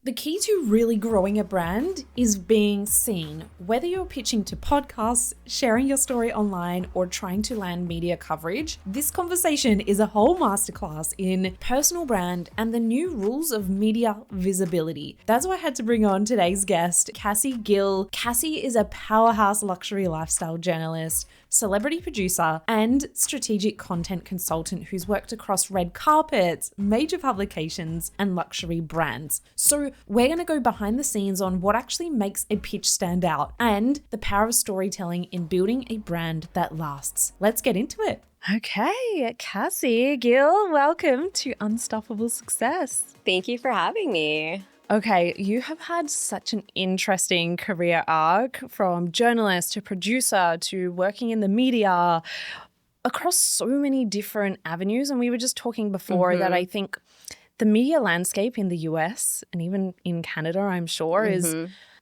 The key to really growing a brand is being seen. Whether you're pitching to podcasts, sharing your story online, or trying to land media coverage, this conversation is a whole masterclass in personal brand and the new rules of media visibility. That's why I had to bring on today's guest, Cassie Gill. Cassie is a powerhouse luxury lifestyle journalist, celebrity producer, and strategic content consultant who's worked across red carpets, major publications, and luxury brands. So we're going to go behind the scenes on what actually makes a pitch stand out and the power of storytelling in building a brand that lasts. Let's get into it. Okay, Cassie Gill, welcome to Unstoppable Success. Thank you for having me. Okay, you have had such an interesting career arc, from journalist to producer to working in the media, across so many different avenues. And we were just talking before that I think the media landscape in the US and even in Canada, I'm sure, is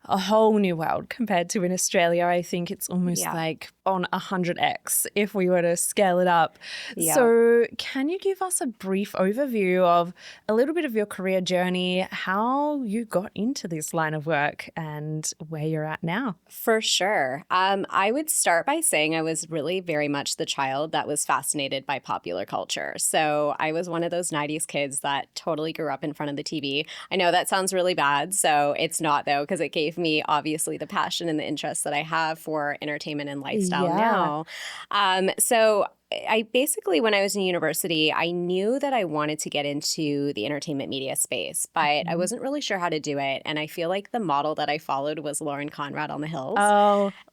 a whole new world compared to in Australia. I think it's almost like on 100x if we were to scale it up. Yeah. So can you give us a brief overview of a little bit of your career journey, how you got into this line of work and where you're at now? For sure. I would start by saying I was really very much the child that was fascinated by popular culture. So I was one of those 90s kids that totally grew up in front of the TV. I know that sounds really bad. So it's not, though, because it gave me obviously the passion and the interest that I have for entertainment and lifestyle now. So I basically, when I was in university, I knew that I wanted to get into the entertainment media space, but I wasn't really sure how to do it. And I feel like the model that I followed was Lauren Conrad on the Hills.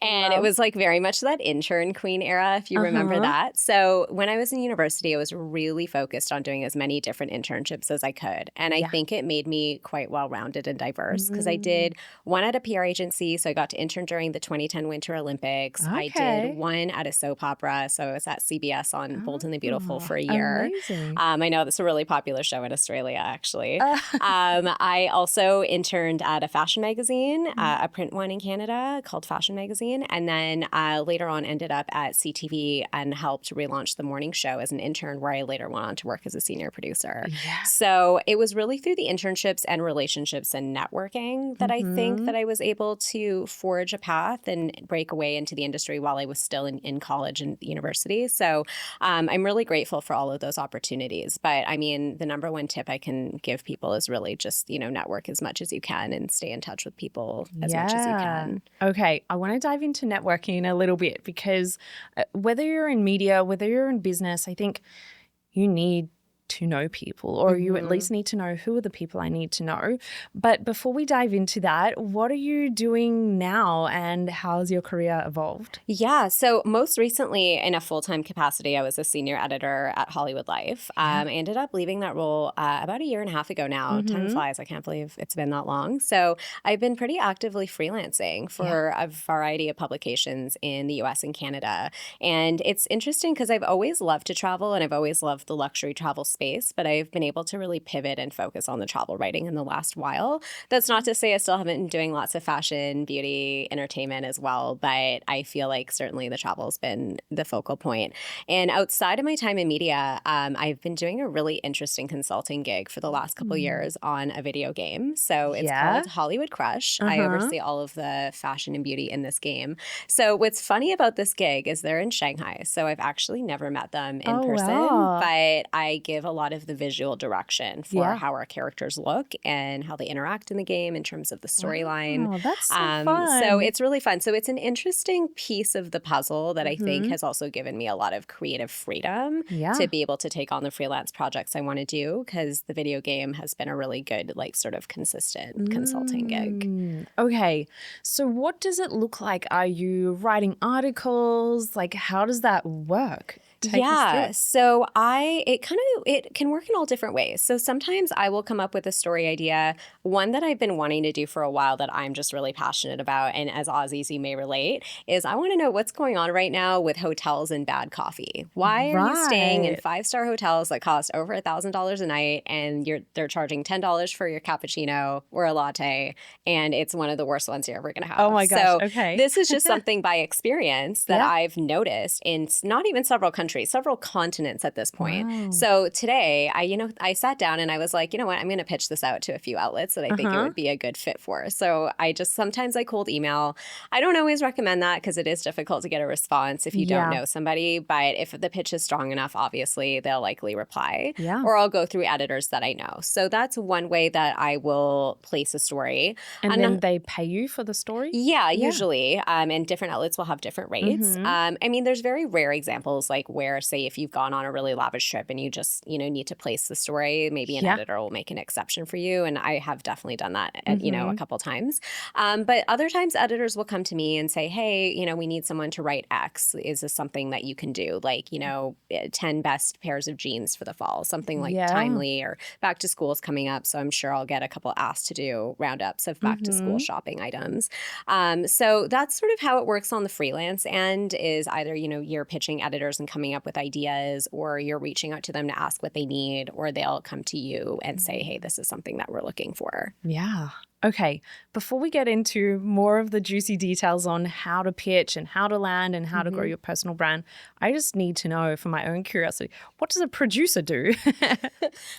And it was like very much that intern queen era, if you remember that. So when I was in university, I was really focused on doing as many different internships as I could. And I think it made me quite well-rounded and diverse because I did one at a PR agency. So I got to intern during the 2010 Winter Olympics. I did one at a soap opera. So I was at CBS on Bold and the Beautiful for a year. I know that's a really popular show in Australia, actually. I also interned at a fashion magazine, a print one in Canada called Fashion Magazine. And then later on ended up at CTV and helped relaunch the morning show as an intern, where I later went on to work as a senior producer. So it was really through the internships and relationships and networking that I think that I was able to forge a path and break away into the industry while I was still in college and university. So I'm really grateful for all of those opportunities. But I mean, the number one tip I can give people is really just, network as much as you can and stay in touch with people as much as you can. Okay. I want to dive into networking a little bit because whether you're in media, whether you're in business, I think you need to know people, or you at least need to know who are the people I need to know. But before we dive into that, what are you doing now and how's your career evolved? Yeah, so most recently in a full-time capacity, I was a senior editor at Hollywood Life. I ended up leaving that role about a year and a half ago now. Time flies. I can't believe it's been that long. So I've been pretty actively freelancing for a variety of publications in the US and Canada. And it's interesting because I've always loved to travel and I've always loved the luxury travel space, but I've been able to really pivot and focus on the travel writing in the last while. That's not to say I still haven't been doing lots of fashion, beauty, entertainment as well, but I feel like certainly the travel has been the focal point. And outside of my time in media, I've been doing a really interesting consulting gig for the last couple of years on a video game. So it's called Hollywood Crush. I oversee all of the fashion and beauty in this game. So what's funny about this gig is they're in Shanghai. So I've actually never met them in person, but I give a lot of the visual direction for how our characters look and how they interact in the game in terms of the storyline. Oh, that's so fun. So it's really fun. So it's an interesting piece of the puzzle that I think has also given me a lot of creative freedom to be able to take on the freelance projects I want to do, because the video game has been a really good, like, sort of consistent consulting gig. Okay. So what does it look like? Are you writing articles? Like, how does that work? So it can work in all different ways. So sometimes I will come up with a story idea, one that I've been wanting to do for a while that I'm just really passionate about. And as Aussies, you may relate, is I want to know what's going on right now with hotels and bad coffee. Why are you staying in 5-star hotels that cost over $1,000 a night and they're charging $10 for your cappuccino or a latte, and it's one of the worst ones you're ever going to have? Oh my gosh. So this is just something by experience that I've noticed in not even several countries, several continents at this point. So today I sat down and I was like, you know what, I'm going to pitch this out to a few outlets that I think it would be a good fit for. So sometimes I cold email. I don't always recommend that because it is difficult to get a response if you don't know somebody. But if the pitch is strong enough, obviously they'll likely reply. Yeah. Or I'll go through editors that I know. So that's one way that I will place a story. And then they pay you for the story? Yeah, usually. And different outlets will have different rates. I mean, there's very rare examples like where, say, if you've gone on a really lavish trip and you just, need to place the story, maybe an editor will make an exception for you. And I have definitely done that, a couple times. But other times editors will come to me and say, hey, we need someone to write X. Is this something that you can do? Like, 10 best pairs of jeans for the fall, something like timely, or back to school is coming up. So I'm sure I'll get a couple asked to do roundups of back to school shopping items. So that's sort of how it works on the freelance end is either, you're pitching editors and coming up with ideas, or you're reaching out to them to ask what they need, or they'll come to you and say, hey, this is something that we're looking for. Yeah. Okay, before we get into more of the juicy details on how to pitch and how to land and how to grow your personal brand, I just need to know, for my own curiosity, what does a producer do?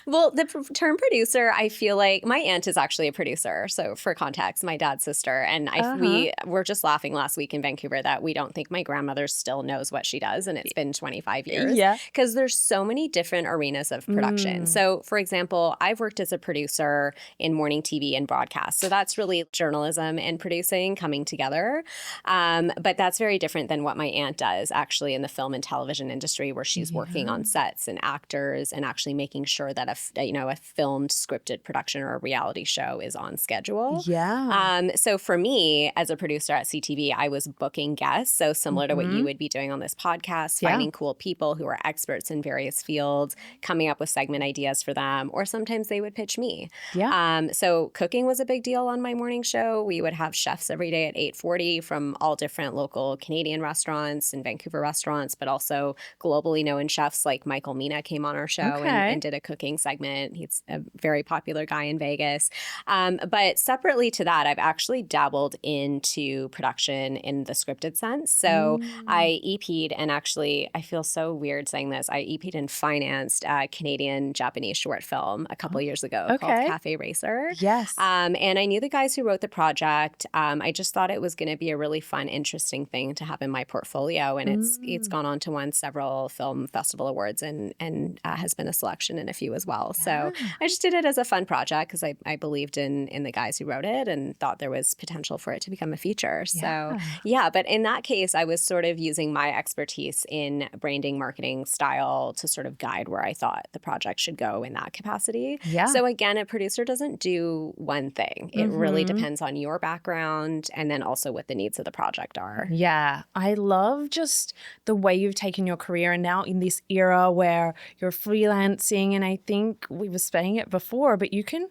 Well, the term producer, I feel like my aunt is actually a producer. So for context, my dad's sister. And we were just laughing last week in Vancouver that we don't think my grandmother still knows what she does. And it's been 25 years. Yeah. Because there's so many different arenas of production. So for example, I've worked as a producer in morning TV and broadcast. So that's really journalism and producing coming together. But that's very different than what my aunt does actually in the film and television industry, where she's working on sets and actors and actually making sure that a filmed scripted production or a reality show is on schedule. Yeah. So for me as a producer at CTV, I was booking guests. So similar to what you would be doing on this podcast, finding cool people who are experts in various fields, coming up with segment ideas for them, or sometimes they would pitch me. Yeah. So cooking was a big deal on my morning show. We would have chefs every day at 8:40 from all different local Canadian restaurants and Vancouver restaurants, but also globally known chefs like Michael Mina came on our show and did a cooking segment. He's a very popular guy in Vegas. But separately to that, I've actually dabbled into production in the scripted sense. So I EP'd, and actually I feel so weird saying this, I EP'd and financed a Canadian-Japanese short film a couple years ago called Cafe Racer. Yes. And I knew the guys who wrote the project. I just thought it was going to be a really fun, interesting thing to have in my portfolio. And it's gone on to win several film festival awards and has been a selection in a few as well. Yeah. So I just did it as a fun project because I believed in the guys who wrote it and thought there was potential for it to become a feature. So yeah, but in that case, I was sort of using my expertise in branding, marketing, style to sort of guide where I thought the project should go in that capacity. Yeah. So again, a producer doesn't do one thing. It really depends on your background and then also what the needs of the project are. Yeah. I love just the way you've taken your career, and now in this era where you're freelancing, and I think we were saying it before, but you can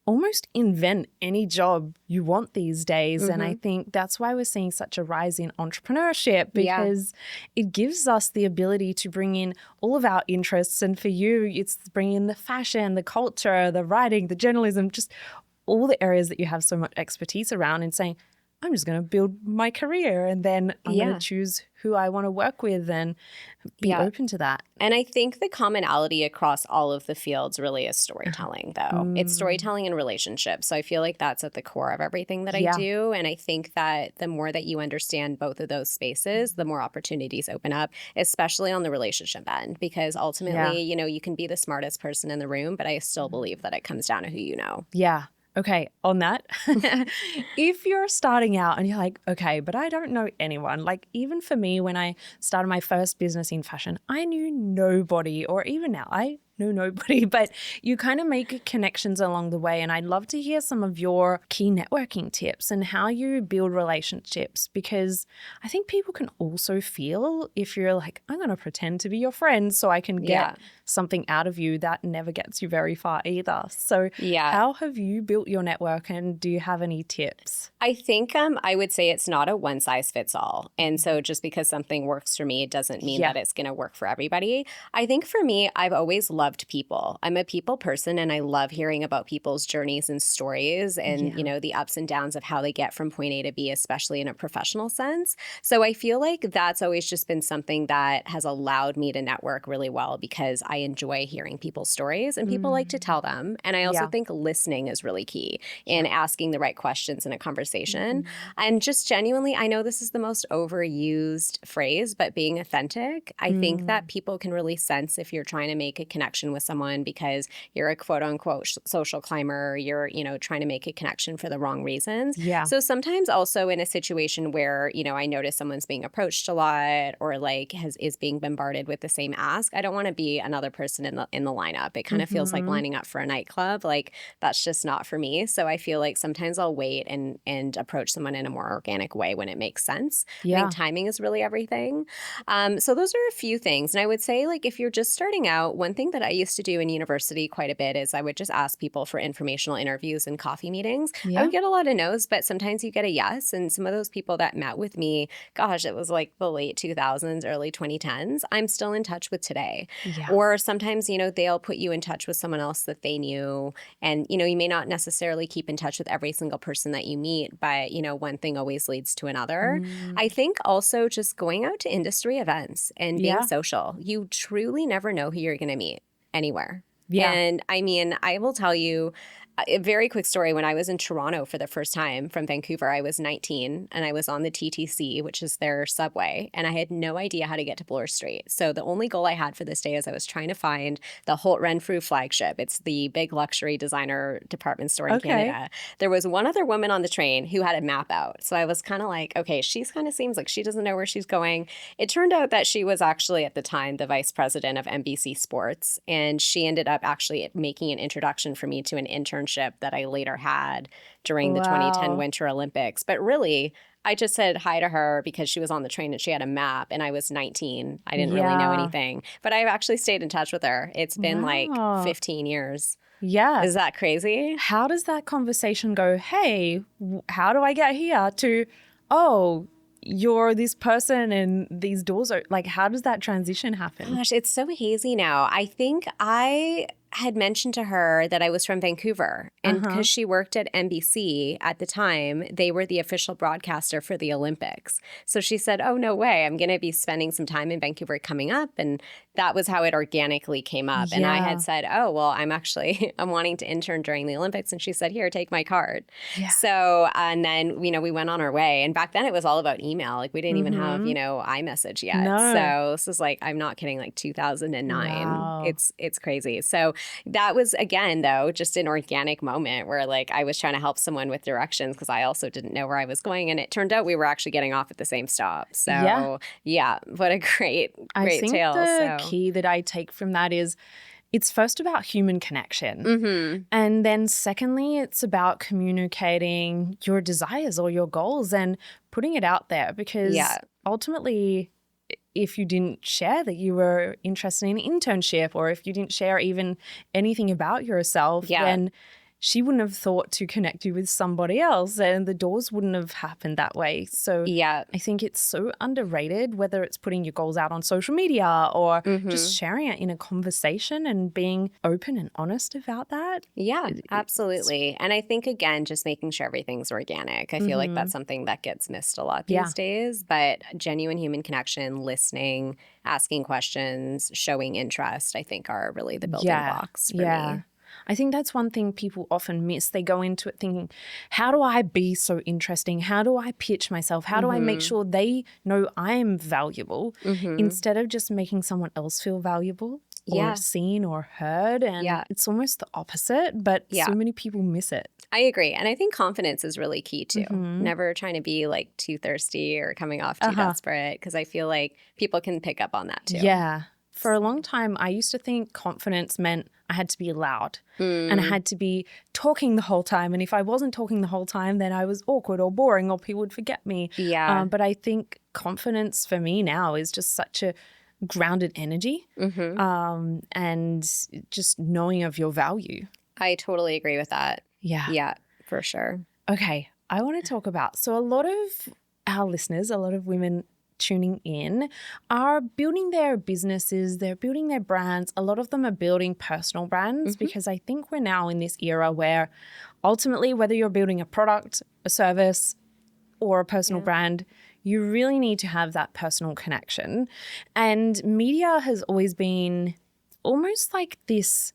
almost invent any job you want these days. And I think that's why we're seeing such a rise in entrepreneurship, because it gives us the ability to bring in all of our interests. And for you, it's bringing in the fashion, the culture, the writing, the journalism, just all the areas that you have so much expertise around, and saying, I'm just going to build my career, and then I'm going to choose who I want to work with and be open to that. And I think the commonality across all of the fields really is storytelling, though. It's storytelling and relationships. So I feel like that's at the core of everything that I do. And I think that the more that you understand both of those spaces, the more opportunities open up, especially on the relationship end. Because ultimately, you can be the smartest person in the room, but I still believe that it comes down to who you know. Yeah. Okay, on that, if you're starting out and you're like, okay, but I don't know anyone, like even for me, when I started my first business in fashion, I knew nobody, or even now, I know nobody, but you kind of make connections along the way. And I'd love to hear some of your key networking tips and how you build relationships, because I think people can also feel if you're like, I'm going to pretend to be your friend so I can get something out of you, that never gets you very far either. So how have you built your network, and do you have any tips? I think I would say it's not a one size fits all. And so just because something works for me, it doesn't mean that it's going to work for everybody. I think for me, I've always loved loved people. I'm a people person, and I love hearing about people's journeys and stories and, the ups and downs of how they get from point A to B, especially in a professional sense. So I feel like that's always just been something that has allowed me to network really well because I enjoy hearing people's stories and people like to tell them. And I also think listening is really key in asking the right questions in a conversation. And just genuinely, I know this is the most overused phrase, but being authentic, I think that people can really sense if you're trying to make a connection with someone because you're a quote unquote social climber, you're, trying to make a connection for the wrong reasons. Yeah. So sometimes also in a situation where, I notice someone's being approached a lot or like is being bombarded with the same ask, I don't want to be another person in the lineup. It kind of feels like lining up for a nightclub. Like that's just not for me. So I feel like sometimes I'll wait and approach someone in a more organic way when it makes sense. I think timing is really everything. So those are a few things. And I would say like if you're just starting out, one thing that I used to do in university quite a bit is I would just ask people for informational interviews and coffee meetings. I would get a lot of no's, but sometimes you get a yes. And some of those people that met with me, gosh, it was like the late 2000s, early 2010s, I'm still in touch with today. Or sometimes, they'll put you in touch with someone else that they knew. And, you may not necessarily keep in touch with every single person that you meet, but, one thing always leads to another. I think also just going out to industry events and being social, you truly never know who you're going to meet anywhere. And I mean, I will tell you a very quick story. When I was in Toronto for the first time from Vancouver, I was 19 and I was on the TTC, which is their subway, and I had no idea how to get to Bloor Street. So the only goal I had for this day is I was trying to find the Holt Renfrew flagship. It's the big luxury designer department store in Canada. There was one other woman on the train who had a map out. So I was kind of like, okay, she's kind of seems like she doesn't know where she's going. It turned out that she was actually at the time the vice president of NBC Sports, and she ended up actually making an introduction for me to an internship that I later had during the 2010 Winter Olympics. But really, I just said hi to her because she was on the train and she had a map and I was 19. I didn't really know anything. But I've actually stayed in touch with her. It's been like 15 years. Yeah. Is that crazy? How does that conversation go, hey, how do I get here, to, oh, you're this person and these doors are, like, how does that transition happen? Gosh, it's so hazy now. I think I had mentioned to her that I was from Vancouver, and because she worked at NBC at the time, they were the official broadcaster for the Olympics. So she said, oh, no way, I'm going to be spending some time in Vancouver coming up. And that was how it organically came up. And I had said, oh, well, I'm wanting to intern during the Olympics. And she said, here, take my card. So, and then, we went on our way. And back then it was all about email. Like we didn't even have, iMessage yet. So this is like, I'm not kidding, like 2009. Wow. It's crazy. So that was, again, though, just an organic moment where like I was trying to help someone with directions because I also didn't know where I was going. And it turned out we were actually getting off at the same stop. So what a great tale. The key that I take from that is it's first about human connection. And then secondly, it's about communicating your desires or your goals and putting it out there, because ultimately, if you didn't share that you were interested in an internship, or if you didn't share even anything about yourself, then she wouldn't have thought to connect you with somebody else and the doors wouldn't have happened that way. So I think it's so underrated, whether it's putting your goals out on social media or just sharing it in a conversation and being open and honest about that. Yeah, absolutely. And I think, again, just making sure everything's organic. I feel like that's something that gets missed a lot these days. But genuine human connection, listening, asking questions, showing interest, I think are really the building blocks for me. I think that's one thing people often miss. They go into it thinking, how do I be so interesting? How do I pitch myself? How do I make sure they know I'm valuable, instead of just making someone else feel valuable or seen or heard? And it's almost the opposite, but so many people miss it. I agree. And I think confidence is really key too. Never trying to be like too thirsty or coming off too desperate, because I feel like people can pick up on that too. Yeah. For a long time, I used to think confidence meant I had to be loud and I had to be talking the whole time. And if I wasn't talking the whole time, then I was awkward or boring or people would forget me. But I think confidence for me now is just such a grounded energy and just knowing of your value. I totally agree with that. Yeah, for sure. Okay, I want to talk about, so a lot of our listeners, a lot of women tuning in are building their businesses, they're building their brands. A lot of them are building personal brands because I think we're now in this era where ultimately, whether you're building a product, a service, or a personal brand, you really need to have that personal connection. And media has always been almost like this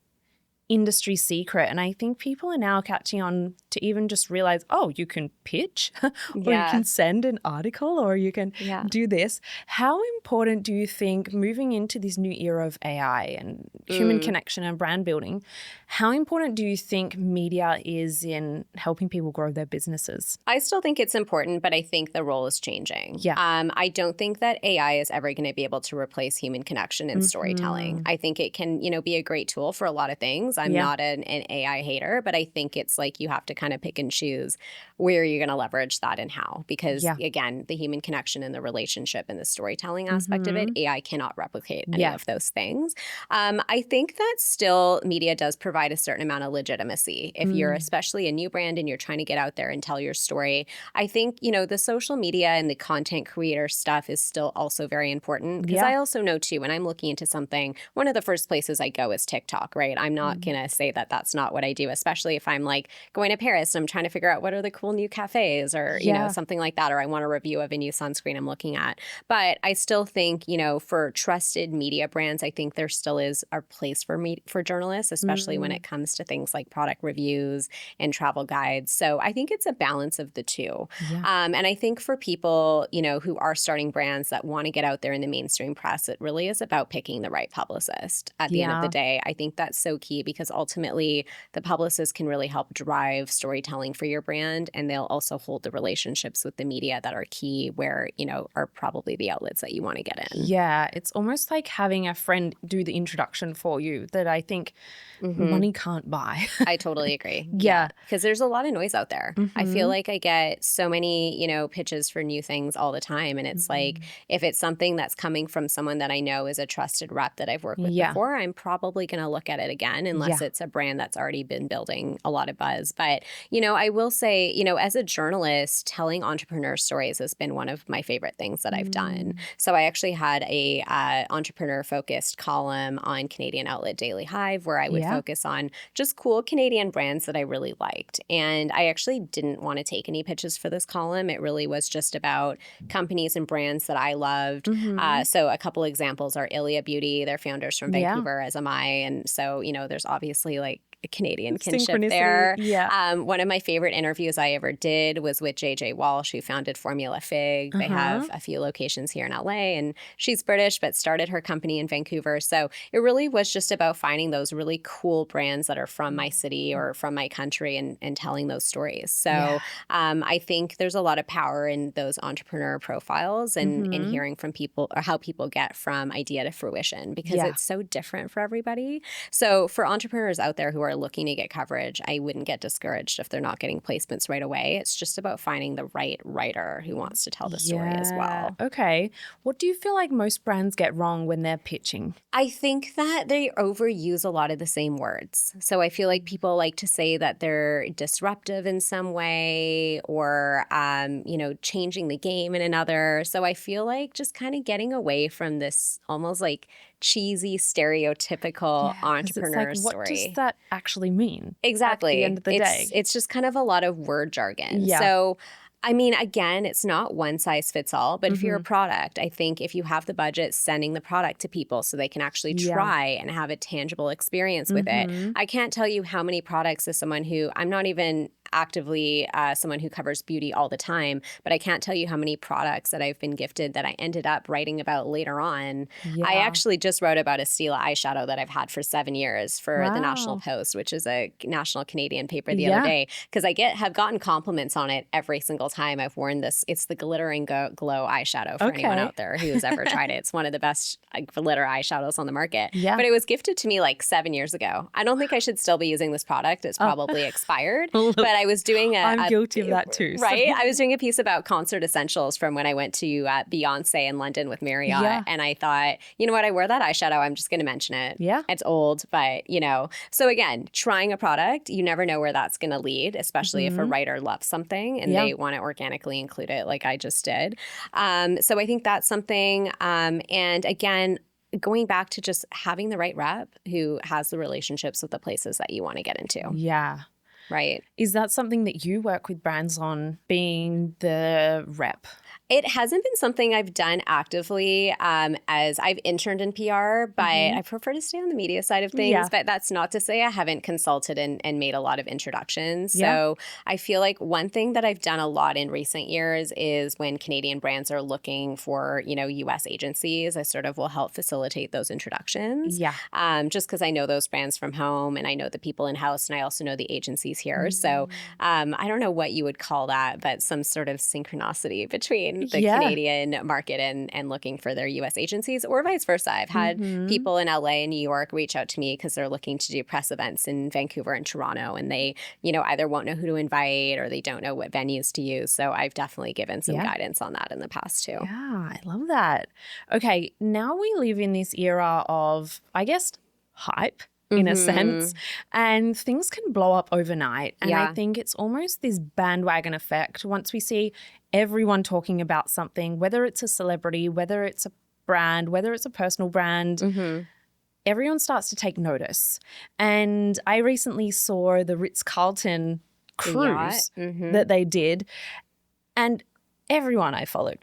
industry secret. And I think people are now catching on to even just realize, oh, you can pitch or you can send an article or you can do this. How important do you think moving into this new era of AI and human connection and brand building, how important do you think media is in helping people grow their businesses? I still think it's important, but I think the role is changing. Yeah. I don't think that AI is ever going to be able to replace human connection and storytelling. I think it can, be a great tool for a lot of things. I'm not an AI hater, but I think it's like you have to kind of pick and choose where you're going to leverage that and how. Because again, the human connection and the relationship and the storytelling aspect of it, AI cannot replicate any of those things. I think that still media does provide a certain amount of legitimacy. If you're especially a new brand and you're trying to get out there and tell your story, I think, the social media and the content creator stuff is still also very important. Because I also know too, when I'm looking into something, one of the first places I go is TikTok, right? I'm not going to say that that's not what I do, especially if I'm like going to Paris and I'm trying to figure out what are the cool new cafes or, something like that, or I want a review of a new sunscreen I'm looking at. But I still think, for trusted media brands, I think there still is a place for journalists, especially when it comes to things like product reviews and travel guides. So I think it's a balance of the two. And I think for people, who are starting brands that want to get out there in the mainstream press, it really is about picking the right publicist at the end of the day. I think that's so key because ultimately the publicist can really help drive storytelling for your brand, and they'll also hold the relationships with the media that are key where, are probably the outlets that you want to get in. Yeah, it's almost like having a friend do the introduction for you that I think money can't buy. I totally agree. Because there's a lot of noise out there. I feel like I get so many, pitches for new things all the time. And it's like, if it's something that's coming from someone that I know is a trusted rep that I've worked with before, I'm probably going to look at it again unless it's a brand that's already been building a lot of buzz. But, I will say, as a journalist, telling entrepreneur stories has been one of my favorite things that I've done. So I actually had a entrepreneur-focused column on Canadian outlet Daily Hive where I would focus on just cool Canadian brands that I really liked. And I actually didn't want to take any pitches for this column. It really was just about companies and brands that I loved. So a couple examples are Ilia Beauty. They're founders from Vancouver, as am I. And so, there's obviously like a Canadian kinship there. One of my favorite interviews I ever did was with JJ Walsh, who founded Formula Fig. They have a few locations here in LA, and she's British, but started her company in Vancouver. So it really was just about finding those really cool brands that are from my city or from my country and telling those stories. So I think there's a lot of power in those entrepreneur profiles and hearing from people or how people get from idea to fruition because it's so different for everybody. So for entrepreneurs out there who are looking to get coverage, I wouldn't get discouraged if they're not getting placements right away. It's just about finding the right writer who wants to tell the story as well. Okay. What do you feel like most brands get wrong when they're pitching? I think that they overuse a lot of the same words. So I feel like people like to say that they're disruptive in some way or, changing the game in another. So I feel like just kind of getting away from this almost like cheesy, stereotypical entrepreneur it's like, story. What does that actually mean? Exactly. At the end of the day. It's just kind of a lot of word jargon. So I mean, again, it's not one size fits all, but if you're a product, I think if you have the budget, sending the product to people so they can actually try and have a tangible experience with it. I can't tell you how many products as someone who, I'm not even actively someone who covers beauty all the time, but I can't tell you how many products that I've been gifted that I ended up writing about later on. I actually just wrote about a Stila eyeshadow that I've had for 7 years for the National Post, which is a national Canadian paper the other day, because I have gotten compliments on it every single time I've worn this. It's the Glitter and Glow eyeshadow for anyone out there who's ever tried it. It's one of the best glitter eyeshadows on the market. But it was gifted to me like 7 years ago. I don't think I should still be using this product. It's probably expired. But But I was doing I'm guilty of that too. Right? I was doing a piece about concert essentials from when I went to Beyonce in London with Marriott. Yeah. And I thought, you know what? I wear that eyeshadow. I'm just going to mention it. Yeah. It's old, but So again, trying a product, you never know where that's going to lead, especially if a writer loves something and they want to organically include it like I just did. So I think that's something. And again, going back to just having the right rep who has the relationships with the places that you want to get into. Yeah. Right. Is that something that you work with brands on, being the rep? It hasn't been something I've done actively as I've interned in PR, but I prefer to stay on the media side of things. Yeah. But that's not to say I haven't consulted and made a lot of introductions. So I feel like one thing that I've done a lot in recent years is when Canadian brands are looking for, US agencies, I sort of will help facilitate those introductions. Yeah. Just because I know those brands from home and I know the people in-house and I also know the agencies here. So I don't know what you would call that, but some sort of synchronicity between the Canadian market and looking for their U.S. agencies or vice versa. I've had people in LA and New York reach out to me because they're looking to do press events in Vancouver and Toronto, and they, either won't know who to invite or they don't know what venues to use. So I've definitely given some guidance on that in the past too. Yeah, I love that. Okay, now we live in this era of, I guess, hype. In a sense, and things can blow up overnight. And I think it's almost this bandwagon effect. Once we see everyone talking about something, whether it's a celebrity, whether it's a brand, whether it's a personal brand, everyone starts to take notice. And I recently saw the Ritz-Carlton cruise that they did, and everyone I followed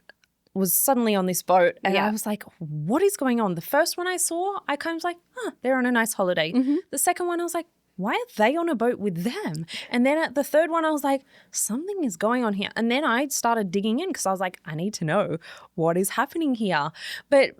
was suddenly on this boat, and I was like, what is going on? The first one I saw, I kind of was like, they're on a nice holiday. The second one, I was like, why are they on a boat with them? And then at the third one, I was like, something is going on here. And then I started digging in because I was like, I need to know what is happening here. But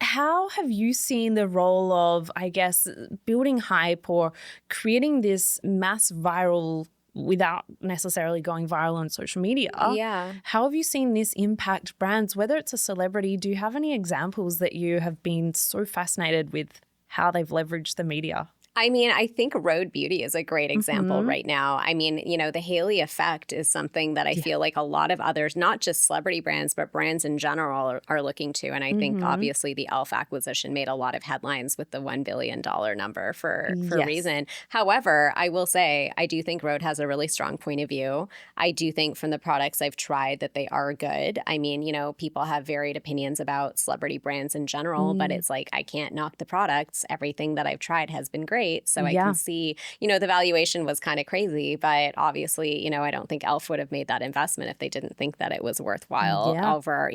how have you seen the role of, I guess, building hype or creating this mass viral without necessarily going viral on social media? Yeah. How have you seen this impact brands, whether it's a celebrity? Do you have any examples that you have been so fascinated with how they've leveraged the media? I mean, I think Road Beauty is a great example right now. I mean, the Hailey effect is something that I feel like a lot of others, not just celebrity brands, but brands in general are looking to. And I think obviously the e.l.f. acquisition made a lot of headlines with the $1 billion number for a reason. However, I will say, I do think Road has a really strong point of view. I do think from the products I've tried that they are good. I mean, people have varied opinions about celebrity brands in general, but it's like, I can't knock the products. Everything that I've tried has been great. So I can see, the valuation was kind of crazy, but obviously, I don't think e.l.f. would have made that investment if they didn't think that it was worthwhile over,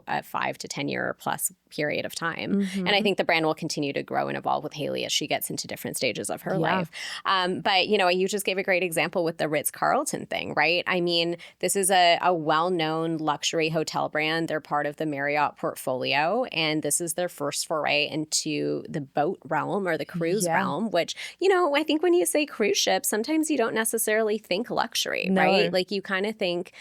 a 5 to 10 year plus period of time. And I think the brand will continue to grow and evolve with Hailey as she gets into different stages of her life. But, you just gave a great example with the Ritz-Carlton thing, right? I mean, this is a well-known luxury hotel brand. They're part of the Marriott portfolio, and this is their first foray into the boat realm or the cruise realm, which, I think when you say cruise ship, sometimes you don't necessarily think luxury, right? Like you kind of think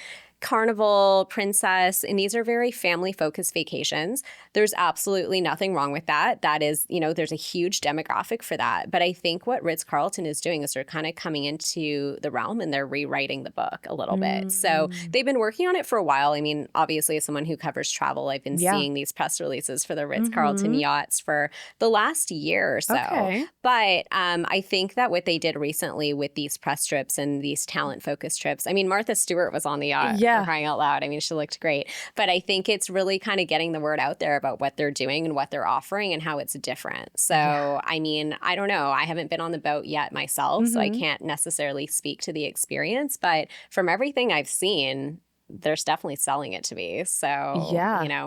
Carnival, Princess, and these are very family-focused vacations. There's absolutely nothing wrong with that. That is, there's a huge demographic for that. But I think what Ritz-Carlton is doing is they're kind of coming into the realm and they're rewriting the book a little bit. So they've been working on it for a while. I mean, obviously, as someone who covers travel, I've been seeing these press releases for the Ritz-Carlton yachts for the last year or so. Okay. But I think that what they did recently with these press trips and these talent-focused trips, I mean, Martha Stewart was on the yacht. For crying out loud. I mean, she looked great. But I think it's really kind of getting the word out there about what they're doing and what they're offering and how it's different. So, I mean, I don't know. I haven't been on the boat yet myself, so I can't necessarily speak to the experience. But from everything I've seen, there's definitely selling it to me. So,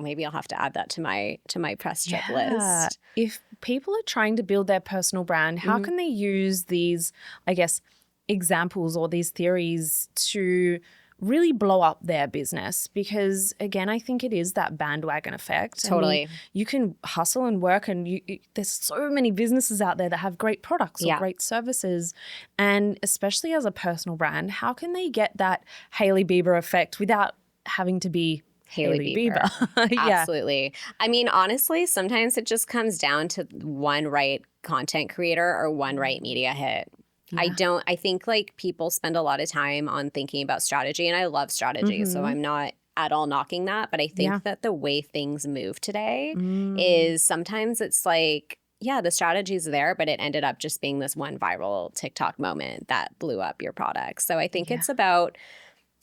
maybe I'll have to add that to my press trip list. If people are trying to build their personal brand, how can they use these, I guess, examples or these theories to really blow up their business? Because again, I think it is that bandwagon effect. Totally. I mean, you can hustle and work, and there's so many businesses out there that have great products or great services. And especially as a personal brand, how can they get that Hailey Bieber effect without having to be Hailey Bieber? Absolutely. I mean, honestly, sometimes it just comes down to one right content creator or one right media hit. I think like people spend a lot of time on thinking about strategy, and I love strategy. So I'm not at all knocking that. But I think that the way things move today is sometimes it's like, yeah, the strategy's there, but it ended up just being this one viral TikTok moment that blew up your product. So I think it's about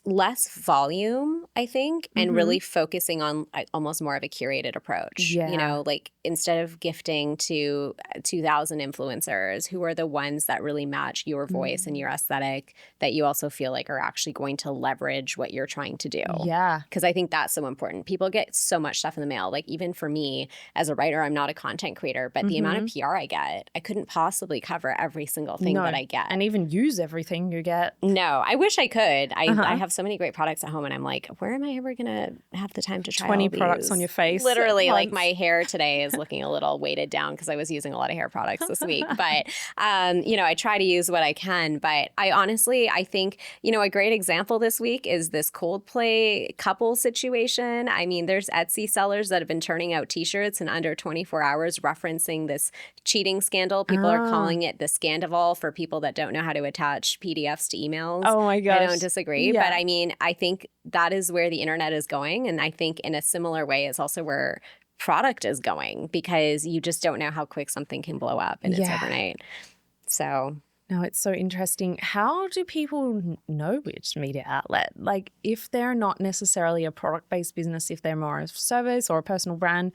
less volume, I think, and really focusing on almost more of a curated approach. You know, like instead of gifting to 2,000 influencers, who are the ones that really match your voice and your aesthetic, that you also feel like are actually going to leverage what you're trying to do. Yeah. Because I think that's so important. People get so much stuff in the mail. Like even for me as a writer, I'm not a content creator, but the amount of PR I get, I couldn't possibly cover every single thing that I get. And even use everything you get. No, I wish I could. I have so many great products at home, and I'm like, where am I ever going to have the time to try 20 all products these? on your face. Literally, like my hair today is looking a little weighted down because I was using a lot of hair products this week. But, you know, I try to use what I can. But I think, you know, a great example this week is this Coldplay couple situation. I mean, there's Etsy sellers that have been turning out T-shirts in under 24 hours referencing this cheating scandal. People are calling it the Scandival for people that don't know how to attach PDFs to emails. Oh my gosh. I don't disagree. But I mean, I think that is where the internet is going. And I think in a similar way is also where product is going, because you just don't know how quick something can blow up and it's overnight. So no, it's so interesting. How do people know which media outlet? Like if they're not necessarily a product-based business, if they're more a service or a personal brand,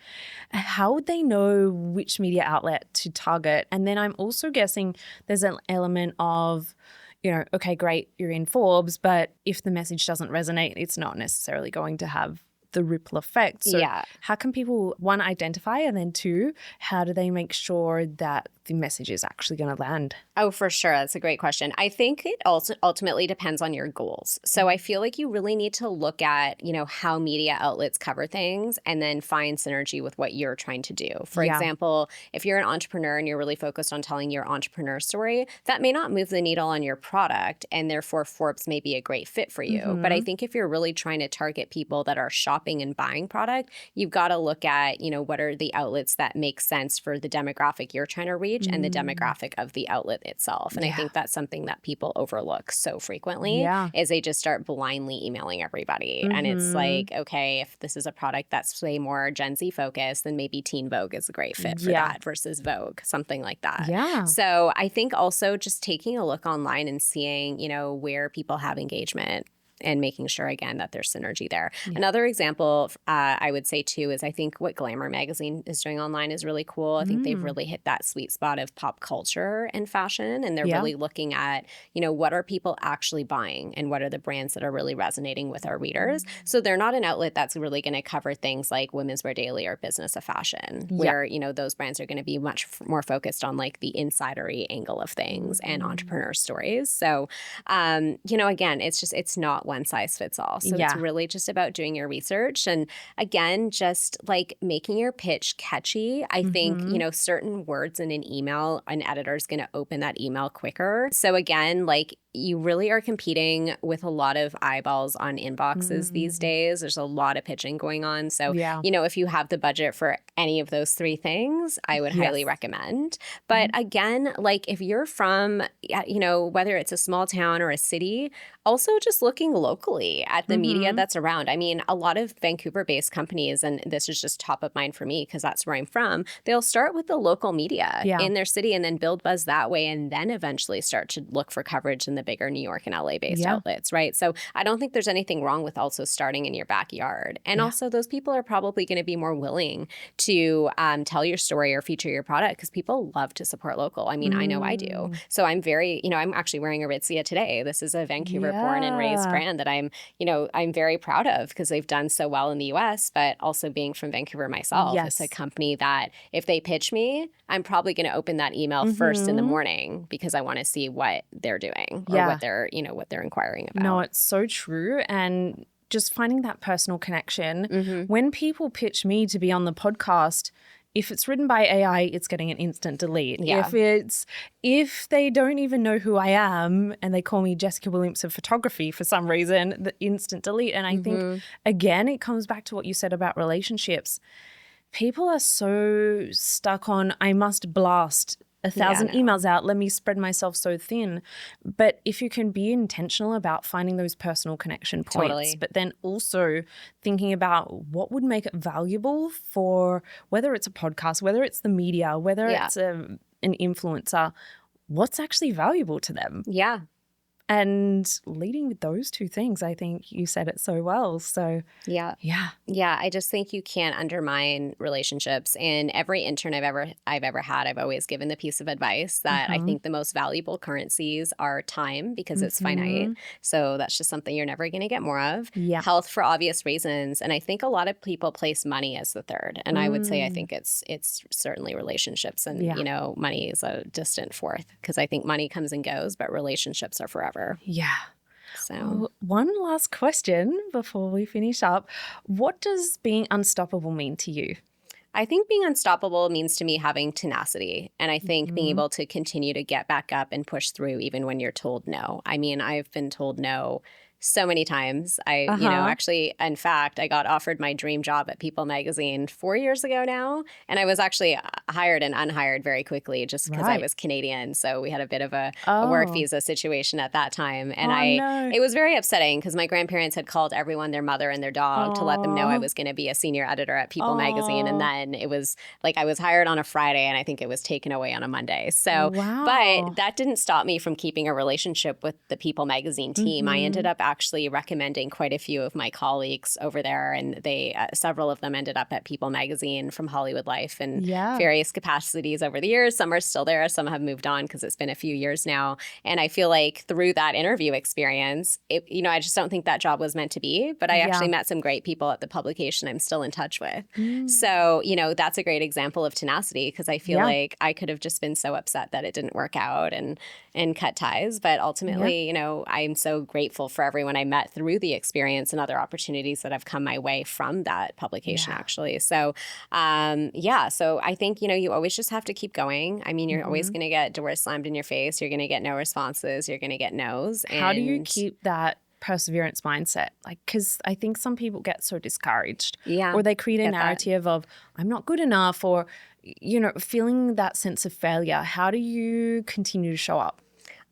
how would they know which media outlet to target? And then I'm also guessing there's an element of, you know, okay, great, you're in Forbes, but if the message doesn't resonate, it's not necessarily going to have the ripple effect. So how can people, one, identify, and then two, how do they make sure that the message is actually going to land? Oh, for sure. That's a great question. I think it also ultimately depends on your goals. So I feel like you really need to look at, you know, how media outlets cover things and then find synergy with what you're trying to do. For example, if you're an entrepreneur and you're really focused on telling your entrepreneur story, that may not move the needle on your product, and therefore Forbes may be a great fit for you. But I think if you're really trying to target people that are shopping and buying product, you've got to look at, you know, what are the outlets that make sense for the demographic you're trying to reach and the demographic of the outlet itself. And I think that's something that people overlook so frequently is they just start blindly emailing everybody. And it's like, okay, if this is a product that's way more Gen Z focused, then maybe Teen Vogue is a great fit for that versus Vogue, something like that. So I think also just taking a look online and seeing, you know, where people have engagement and making sure, again, that there's synergy there. Another example I would say, too, is I think what Glamour magazine is doing online is really cool. I think they've really hit that sweet spot of pop culture and fashion, and they're really looking at, you know, what are people actually buying and what are the brands that are really resonating with our readers. So they're not an outlet that's really going to cover things like Women's Wear Daily or Business of Fashion, where, you know, those brands are going to be much more focused on like the insidery angle of things and entrepreneur stories. So, you know, again, it's not one size fits all. So it's really just about doing your research. And again, just like making your pitch catchy. I think, you know, certain words in an email, an editor is going to open that email quicker. So again, like you really are competing with a lot of eyeballs on inboxes these days. There's a lot of pitching going on. So, you know, if you have the budget for any of those three things, I would highly recommend. But again, like if you're from, you know, whether it's a small town or a city, also just looking locally at the media that's around. I mean, a lot of Vancouver-based companies, and this is just top of mind for me because that's where I'm from, they'll start with the local media in their city and then build buzz that way, and then eventually start to look for coverage in the bigger New York and LA-based outlets, right? So I don't think there's anything wrong with also starting in your backyard. And also those people are probably going to be more willing to tell your story or feature your product because people love to support local. I mean, I know I do. So I'm very, you know, I'm actually wearing Aritzia today. This is a Vancouver born and raised brand that I'm, you know, I'm very proud of because they've done so well in the US, but also being from Vancouver myself, it's a company that if they pitch me, I'm probably going to open that email first in the morning because I want to see what they're doing or what they're, you know, what they're inquiring about. No, it's so true. And just finding that personal connection. When people pitch me to be on the podcast, if it's written by AI, it's getting an instant delete. If they don't even know who I am and they call me Jessica Williamson Photography for some reason, the instant delete. And I think, again, it comes back to what you said about relationships. People are so stuck on, I must blast 1,000 no. emails out. Let me spread myself so thin. But if you can be intentional about finding those personal connection points, Totally. but then also thinking about what would make it valuable for whether it's a podcast, whether it's the media, whether it's an influencer, what's actually valuable to them. Yeah. And leading with those two things, I think you said it so well. So Yeah. I just think you can't undermine relationships. And every intern I've ever had, I've always given the piece of advice that I think the most valuable currencies are time, because it's finite. So that's just something you're never going to get more of. Yeah. Health, for obvious reasons. And I think a lot of people place money as the third. And I would say I think it's certainly relationships, and you know, money is a distant fourth, because I think money comes and goes, but relationships are forever. Yeah. So Well, one last question before we finish up. What does being unstoppable mean to you? I think being unstoppable means to me having tenacity. And I think being able to continue to get back up and push through even when you're told no. I mean, I've been told no so many times. You know, actually, in fact, I got offered my dream job at People magazine 4 years ago now. And I was actually hired and unhired very quickly just because I was Canadian. So we had a bit of a work visa situation at that time. And it was very upsetting because my grandparents had called everyone their mother and their dog to let them know I was going to be a senior editor at People magazine. And then it was like I was hired on a Friday and I think it was taken away on a Monday. So, but that didn't stop me from keeping a relationship with the People magazine team. I ended up actually recommending quite a few of my colleagues over there, and they several of them ended up at People magazine from Hollywood Life in various capacities over the years. Some are still there, some have moved on because it's been a few years now. And I feel like through that interview experience, you know, I just don't think that job was meant to be, but I actually met some great people at the publication I'm still in touch with. So, you know, that's a great example of tenacity, because I feel like I could have just been so upset that it didn't work out and cut ties. But ultimately, you know, I'm so grateful for everyone I met through the experience and other opportunities that have come my way from that publication, actually. So, so I think, you know, you always just have to keep going. I mean, you're always going to get doors slammed in your face. You're going to get no responses. You're going to get no's. How do you keep that perseverance mindset? Like, because I think some people get so discouraged, or they create a narrative of I'm not good enough, or, you know, feeling that sense of failure. How do you continue to show up?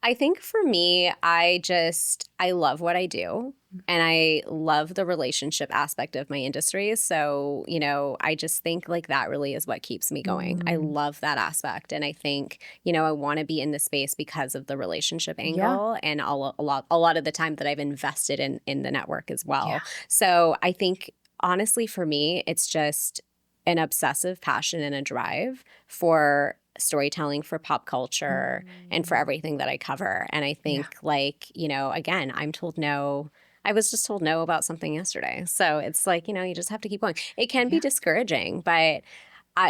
I think for me, I love what I do, and I love the relationship aspect of my industry. So, you know, I just think like that really is what keeps me going. I love that aspect. And I think, you know, I want to be in the space because of the relationship angle and a lot of the time that I've invested in the network as well. So I think honestly, for me, it's just an obsessive passion and a drive for storytelling, for pop culture, and for everything that I cover. And I think like, you know, again, I'm told no. I was just told no about something yesterday. So it's like, you know, you just have to keep going. It can be discouraging, but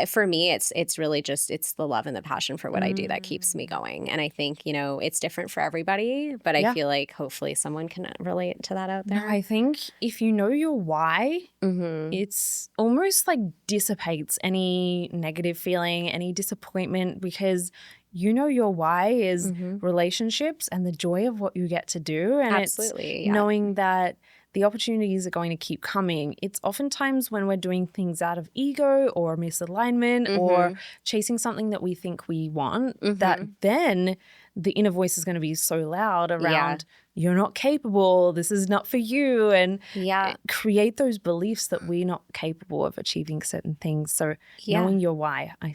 for me, it's really just, it's the love and the passion for what I do that keeps me going. And I think, you know, it's different for everybody, but I feel like hopefully someone can relate to that out there. No, I think if you know your why, it's almost like dissipates any negative feeling, any disappointment, because you know your why is relationships and the joy of what you get to do. And it's knowing that the opportunities are going to keep coming. It's oftentimes when we're doing things out of ego or misalignment or chasing something that we think we want, that then the inner voice is going to be so loud around you're not capable, this is not for you, and create those beliefs that we're not capable of achieving certain things. So knowing your why, I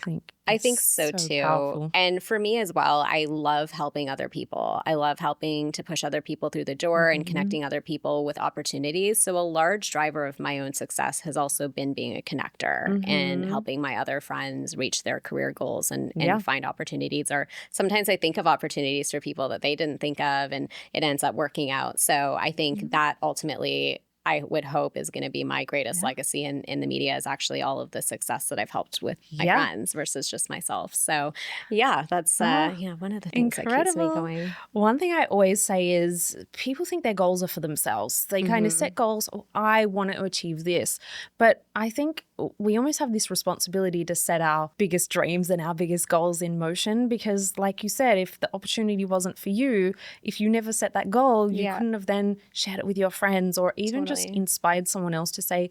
think so too. Powerful. And for me as well, I love helping other people. I love helping to push other people through the door and connecting other people with opportunities. So a large driver of my own success has also been being a connector and helping my other friends reach their career goals and find opportunities. Or sometimes I think of opportunities for people that they didn't think of, and it ends up working out. So I think that ultimately, I would hope is going to be my greatest legacy in the media, is actually all of the success that I've helped with my friends versus just myself. So that's one of the things that keeps me going. One thing I always say is people think their goals are for themselves. They kind of set goals, I want to achieve this. But I think we almost have this responsibility to set our biggest dreams and our biggest goals in motion, because like you said, if the opportunity wasn't for you, if you never set that goal, you couldn't have then shared it with your friends or even just inspired someone else to say,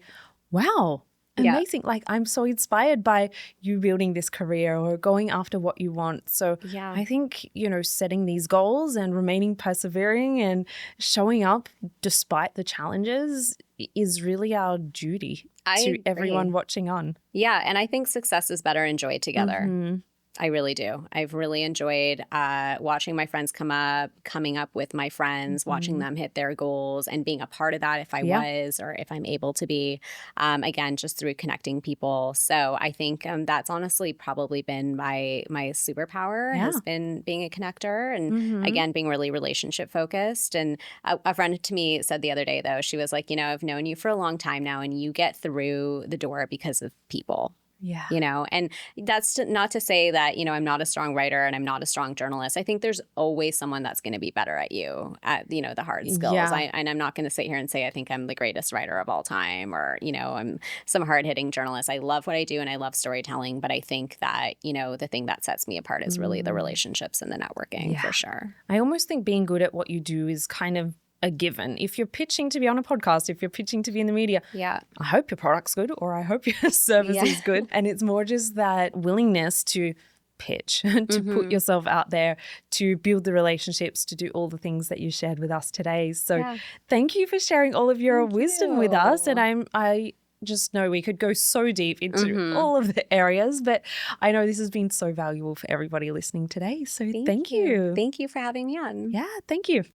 wow, amazing. Like, I'm so inspired by you building this career or going after what you want. So I think, setting these goals and remaining persevering and showing up despite the challenges is really our duty to everyone watching on. Yeah. And I think success is better enjoyed together. Mm-hmm. I really do. I've really enjoyed watching my friends coming up with my friends, watching them hit their goals and being a part of that if I was or if I'm able to be, again, just through connecting people. So I think that's honestly probably been my superpower has been being a connector and, again, being really relationship focused. And a friend to me said the other day, though, she was like, I've known you for a long time now and you get through the door because of people. Yeah. And that's not to say that, I'm not a strong writer and I'm not a strong journalist. I think there's always someone that's going to be better at you at, the hard skills. Yeah. And I'm not going to sit here and say I think I'm the greatest writer of all time or, I'm some hard hitting journalist. I love what I do and I love storytelling. But I think that, the thing that sets me apart is really the relationships and the networking for sure. I almost think being good at what you do is kind of a given. If you're pitching to be on a podcast, if you're pitching to be in the media, I hope your product's good or I hope your service is good. And it's more just that willingness to pitch, to put yourself out there, to build the relationships, to do all the things that you shared with us today. So thank you for sharing all of your wisdom with us. And I just know we could go so deep into all of the areas, but I know this has been so valuable for everybody listening today. So thank you. Thank you for having me on. Yeah, thank you.